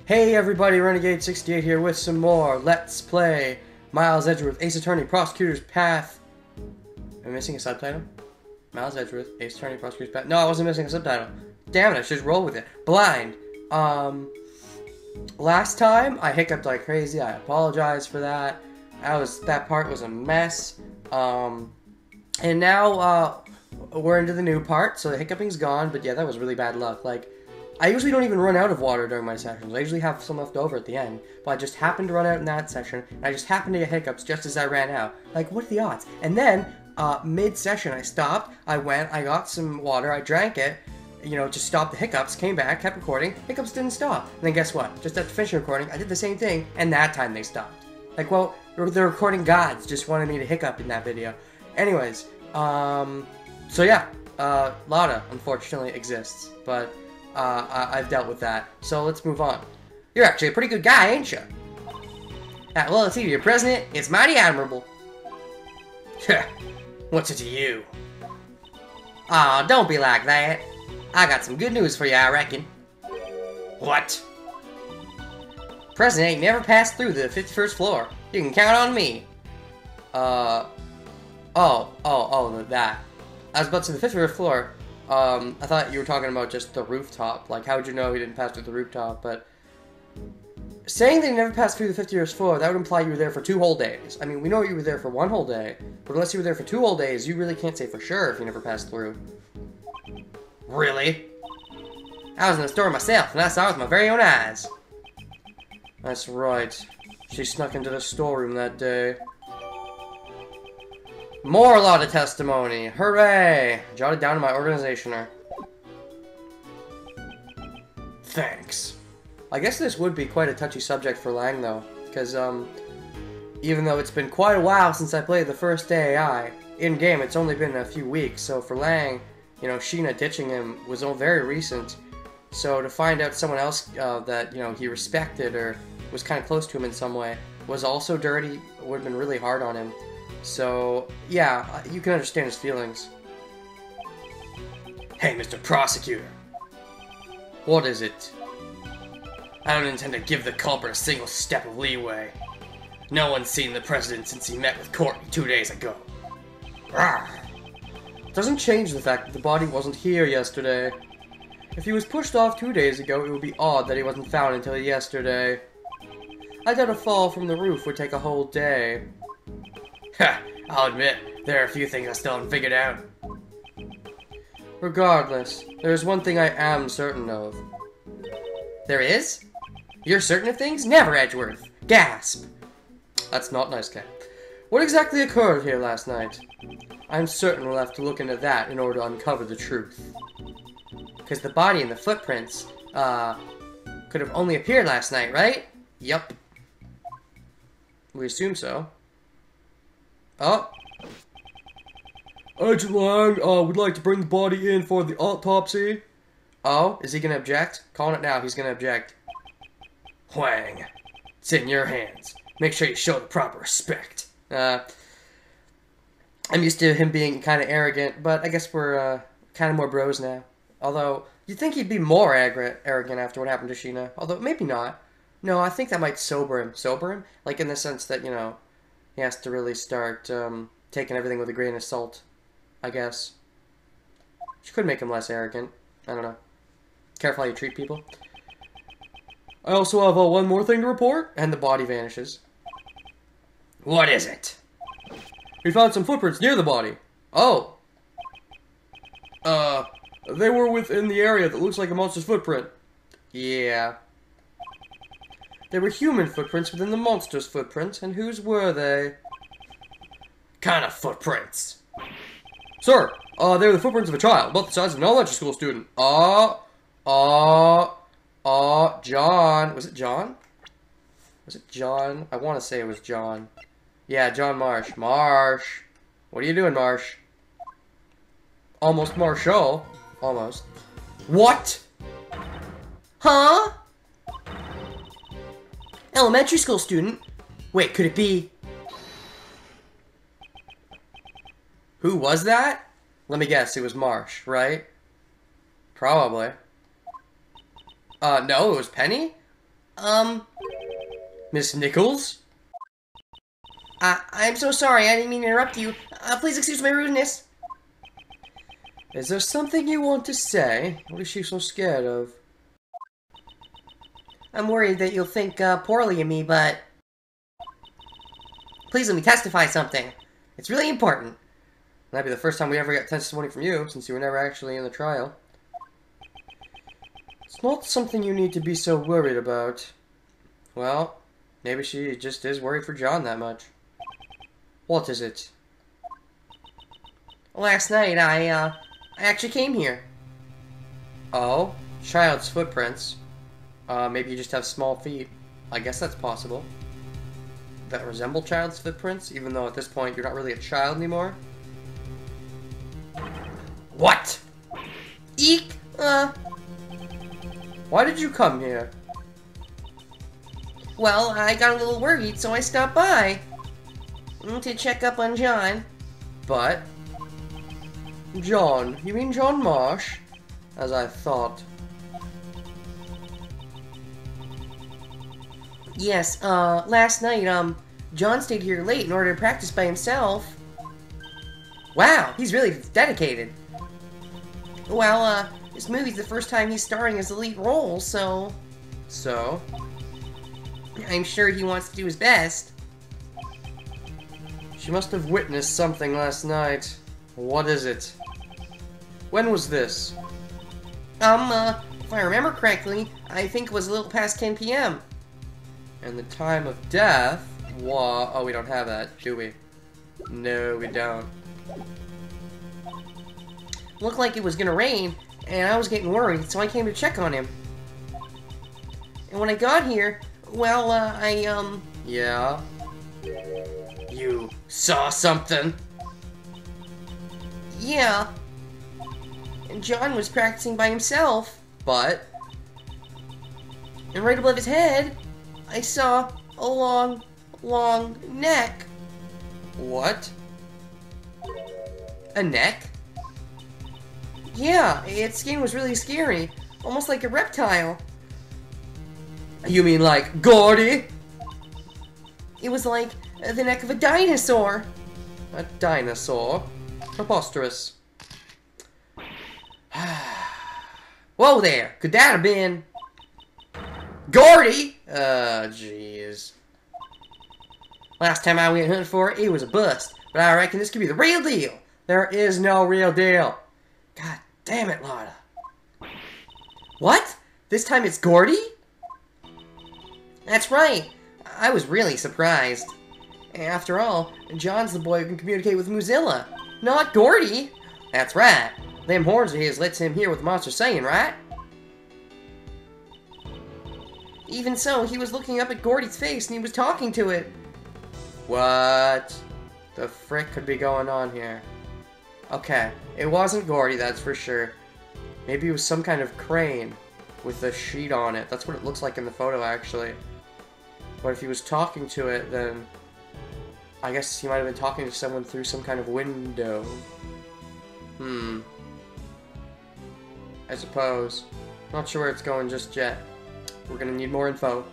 Hey everybody, Renegade68 here with some more Let's Play Miles Edgeworth, Ace Attorney, Prosecutor's Path. Am I missing a subtitle? Miles Edgeworth, Ace Attorney, Prosecutor's Path. No, I wasn't missing a subtitle. Damn it, I should just roll with it. Blind. Last time I hiccuped like crazy. I apologize for that. That part was a mess. And now we're into the new part, so the hiccuping's gone. But yeah, that was really bad luck. Like, I usually don't even run out of water during my sessions. I usually have some left over at the end. But I just happened to run out in that session, and I just happened to get hiccups just as I ran out. Like, what are the odds? And then, mid-session, I stopped, I went, I got some water, I drank it, you know, to stop the hiccups, came back, kept recording, hiccups didn't stop. And then guess what? Just after finishing recording, I did the same thing, and that time they stopped. Like, well, the recording gods just wanted me to hiccup in that video. Anyways, so yeah, Lada, unfortunately, exists, but I've dealt with that, so let's move on. You're actually a pretty good guy, ain't you? Well, it's either your president, it's mighty admirable. What's it to you? Aw, don't be like that. I got some good news for you, I reckon. What? President ain't never passed through the 51st floor. You can count on me. That. I was about to say the 51st floor. I thought you were talking about just the rooftop. Like, how would you know he didn't pass through the rooftop? But saying that he never passed through the 51st floor, that would imply you were there for 2 whole days. I mean, we know you were there for 1 whole day, but unless you were there for 2 whole days, you really can't say for sure if you never passed through. Really? I was in the store myself, and I saw it with my very own eyes. That's right. She snuck into the storeroom that day. More Lada testimony! Hooray! Jotted down in my organizationer. Thanks. I guess this would be quite a touchy subject for Lang, though, because, even though it's been quite a while since I played the first AAI, in-game it's only been a few weeks, so for Lang, you know, Sheena ditching him was all very recent, so to find out someone else that, you know, he respected or was kind of close to him in some way was also dirty would have been really hard on him. So, yeah, you can understand his feelings. Hey, Mr. Prosecutor. What is it? I don't intend to give the culprit a single step of leeway. No one's seen the president since he met with Courtney 2 days ago. Rawr. Doesn't change the fact that the body wasn't here yesterday. If he was pushed off 2 days ago, it would be odd that he wasn't found until yesterday. I doubt a fall from the roof would take a whole day. Ha! I'll admit, there are a few things I still haven't figured out. Regardless, there is one thing I am certain of. There is? You're certain of things? Never, Edgeworth! Gasp! That's not nice, Cat. What exactly occurred here last night? I'm certain we'll have to look into that in order to uncover the truth. Because the body and the footprints, could have only appeared last night, right? Yup. We assume so. Oh. Agent Lang, would like to bring the body in for the autopsy. Oh, is he gonna object? Calling it now, he's gonna object. Huang, it's in your hands. Make sure you show the proper respect. I'm used to him being kind of arrogant, but I guess we're, kind of more bros now. Although, you'd think he'd be more arrogant after what happened to Sheena. Although, maybe not. No, I think that might sober him. Sober him? Like, in the sense that, you know, he has to really start taking everything with a grain of salt, I guess. Which could make him less arrogant. I don't know. Careful how you treat people. I also have one more thing to report, and the body vanishes. What is it? We found some footprints near the body. Oh. They were within the area that looks like a monster's footprint. Yeah. They were human footprints within the monster's footprint, and whose were they? Kind of footprints? Sir, they were the footprints of a child, about the size of an elementary school student. John. Was it John? Was it John? I want to say it was John. Yeah, John Marsh. Marsh! What are you doing, Marsh? Almost Marshall. Almost. What? Huh? Elementary school student? Wait, could it be... Who was that? Let me guess, it was Marsh, right? Probably. No, it was Penny? Miss Nichols? I'm so sorry, I didn't mean to interrupt you. Please excuse my rudeness. Is there something you want to say? What is she so scared of? I'm worried that you'll think poorly of me, but... Please let me testify something. It's really important. That'd be the first time we ever got testimony from you, since you were never actually in the trial. It's not something you need to be so worried about. Well, maybe she just is worried for John that much. What is it? Last night, I actually came here. Oh? Child's footprints. Maybe you just have small feet. I guess that's possible. That resemble child's footprints, even though at this point you're not really a child anymore. What? Eek! Why did you come here? Well, I got a little worried, so I stopped by. To check up on John. But... John? You mean John Marsh? As I thought. Yes, last night, John stayed here late in order to practice by himself. Wow, he's really dedicated. Well, this movie's the first time he's starring his lead role, so... So? I'm sure he wants to do his best. She must have witnessed something last night. What is it? When was this? If I remember correctly, I think it was a little past 10 p.m. And the time of death? Oh, we don't have that, do we? No, we don't. Looked like it was gonna rain, and I was getting worried, so I came to check on him. And when I got here, well, Yeah? You saw something? Yeah. And John was practicing by himself. But? And right above his head, I saw a long, long neck. What? A neck? Yeah, its skin was really scary. Almost like a reptile. You mean like Gordy? It was like the neck of a dinosaur. A dinosaur? Preposterous. Whoa there! Could that have been... Gordy? Jeez. Last time I went hunting for it, it was a bust. But I reckon this could be the real deal. There is no real deal. God damn it, Lotta. What? This time it's Gordy? That's right. I was really surprised. After all, John's the boy who can communicate with Mozilla, not Gordy. That's right. Them horns of his lets him hear what the monster's saying, right? Even so, he was looking up at Gordy's face and he was talking to it. What the frick could be going on here? Okay, it wasn't Gordy, that's for sure. Maybe it was some kind of crane with a sheet on it. That's what it looks like in the photo, actually. But if he was talking to it, then I guess he might have been talking to someone through some kind of window. I suppose. Not sure where it's going just yet. We're gonna need more info.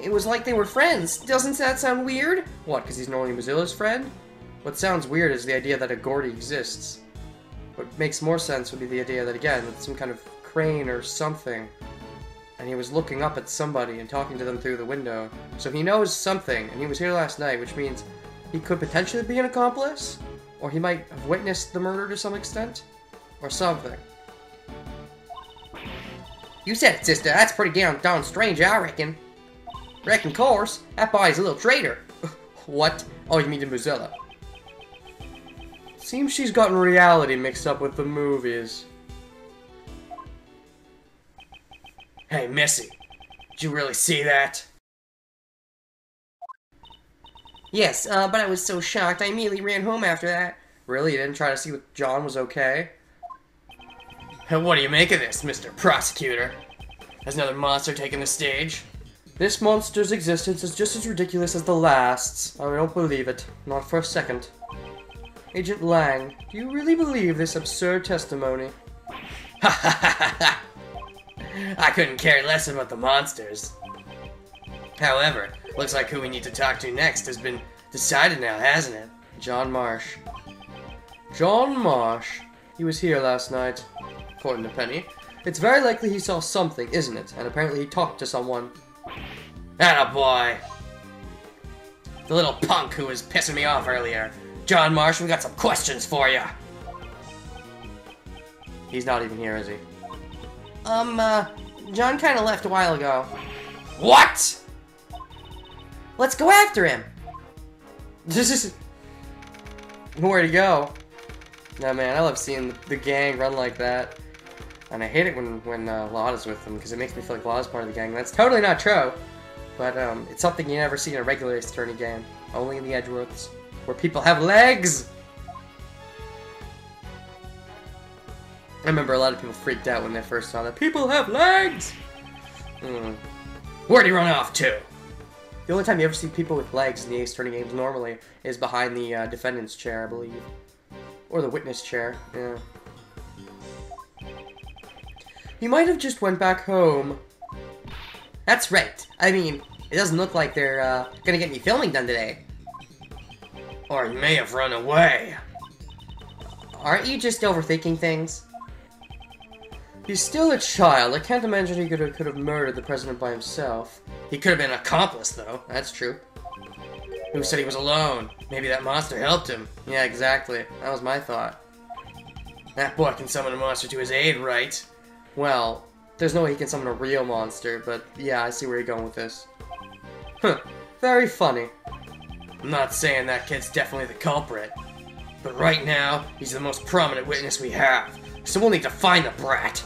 It was like they were friends. Doesn't that sound weird? What, because he's normally Mozilla's friend? What sounds weird is the idea that a Gordy exists. What makes more sense would be the idea that, again, it's some kind of crane or something. And he was looking up at somebody and talking to them through the window. So he knows something, and he was here last night, which means he could potentially be an accomplice? Or he might have witnessed the murder to some extent? Or something. You said it, sister. That's pretty darn strange, I reckon. Reckon, course. That boy's a little traitor. What? Oh, you mean to Mozilla. Seems she's gotten reality mixed up with the movies. Hey, Missy. Did you really see that? Yes, but I was so shocked I immediately ran home after that. Really? You didn't try to see if John was okay? And what do you make of this, Mr. Prosecutor? Has another monster taken the stage? This monster's existence is just as ridiculous as the last's. I don't believe it. Not for a second. Agent Lang, do you really believe this absurd testimony? Ha ha ha ha! I couldn't care less about the monsters. However, looks like who we need to talk to next has been decided now, hasn't it? John Marsh. John Marsh. He was here last night, according to Penny. It's very likely he saw something, isn't it? And apparently he talked to someone. Attaboy! The little punk who was pissing me off earlier. John Marsh, we got some questions for you. He's not even here, is he? John kind of left a while ago. What? Let's go after him. Where'd he go? Nah, man, I love seeing the gang run like that. And I hate it when Lotta's with them, because it makes me feel like Lotta's part of the gang. That's totally not true. But, it's something you never see in a regular Ace Attorney game. Only in the Edgeworths, where people have legs! I remember a lot of people freaked out when they first saw that. People have legs! Where'd he run off to? The only time you ever see people with legs in the Ace Attorney games normally is behind the defendant's chair, I believe. Or the witness chair, yeah. He might have just went back home. That's right. I mean, it doesn't look like they're gonna get any filming done today. Or he may have run away. Aren't you just overthinking things? He's still a child. I can't imagine he could have murdered the president by himself. He could have been an accomplice, though. That's true. Who said he was alone? Maybe that monster helped him. Yeah, exactly. That was my thought. That boy can summon a monster to his aid, right? Well, there's no way he can summon a real monster, but yeah, I see where you're going with this. Huh. Very funny. I'm not saying that kid's definitely the culprit. But right now, he's the most prominent witness we have. So we'll need to find the brat.